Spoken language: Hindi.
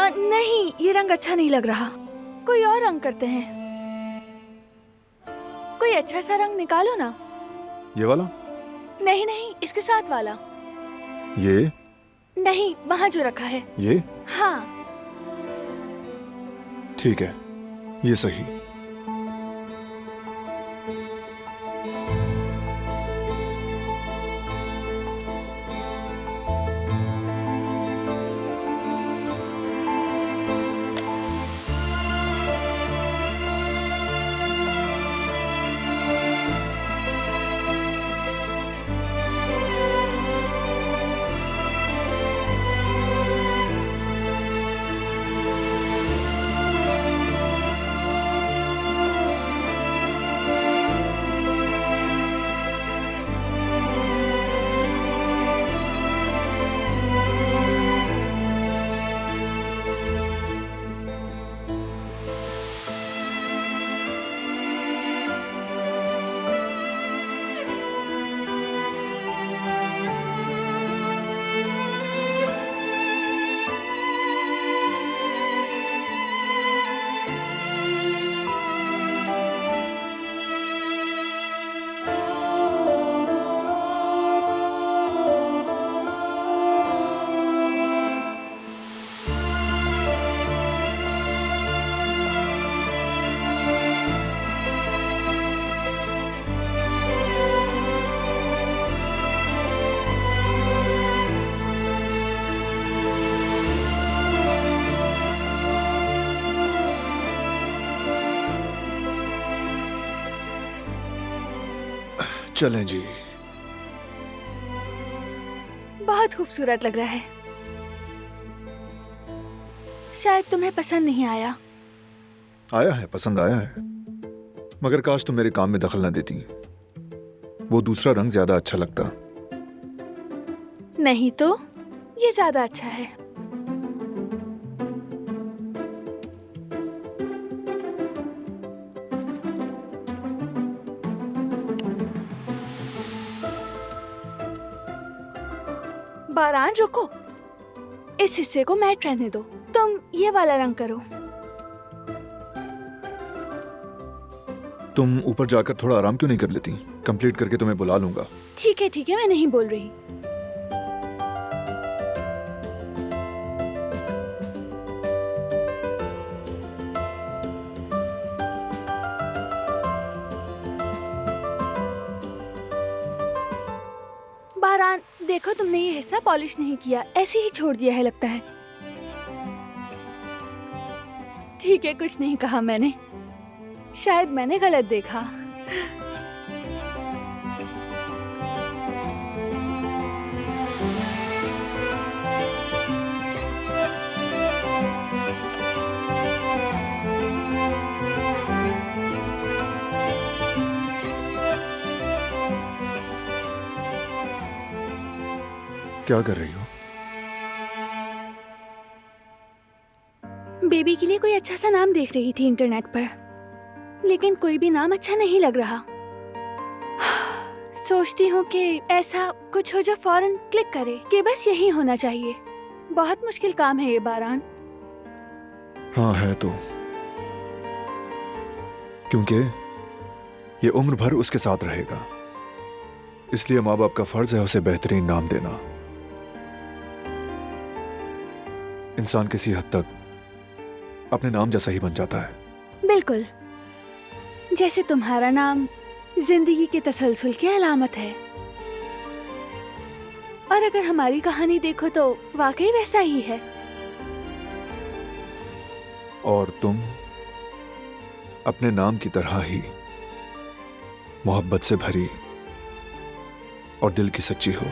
नहीं, ये रंग अच्छा नहीं लग रहा। कोई और रंग करते हैं। कोई अच्छा सा रंग निकालो ना। ये वाला? नहीं नहीं, इसके साथ वाला। ये? नहीं, वहाँ जो रखा है। ये? हाँ। ठीक है, ये सही। चलें जी। बहुत खूबसूरत लग रहा है। शायद तुम्हें पसंद नहीं आया। आया है, पसंद आया है, मगर काश तुम मेरे काम में दखल ना देती। वो दूसरा रंग ज्यादा अच्छा लगता। नहीं तो ये ज्यादा अच्छा है। बारान रुको, इस हिस्से को मैट रहने दो। तुम ये वाला रंग करो। तुम ऊपर जाकर थोड़ा आराम क्यों नहीं कर लेती? कंप्लीट करके तुम्हें बुला लूंगा। ठीक है, मैं नहीं बोल रही। बारान देखो, तुमने ये हिस्सा पॉलिश नहीं किया, ऐसे ही छोड़ दिया है लगता है। ठीक है, कुछ नहीं कहा मैंने। शायद मैंने गलत देखा। क्या कर रही हो? बेबी के लिए कोई अच्छा सा नाम देख रही थी इंटरनेट पर, लेकिन कोई भी नाम अच्छा नहीं लग रहा। सोचती हूँ कि ऐसा कुछ हो जो फौरन क्लिक करे कि बस यही होना चाहिए। बहुत मुश्किल काम है ये बारान। हाँ है तो, क्योंकि ये उम्र भर उसके साथ रहेगा, इसलिए माँ बाप का फर्ज है उसे बेहतरीन नाम देना। इंसान किसी हद तक अपने नाम जैसा ही बन जाता है। बिल्कुल, जैसे तुम्हारा नाम जिंदगी के तसलसल की अलामत है। और अगर हमारी कहानी देखो तो वाकई वैसा ही है। और तुम अपने नाम की तरह ही मोहब्बत से भरी और दिल की सच्ची हो।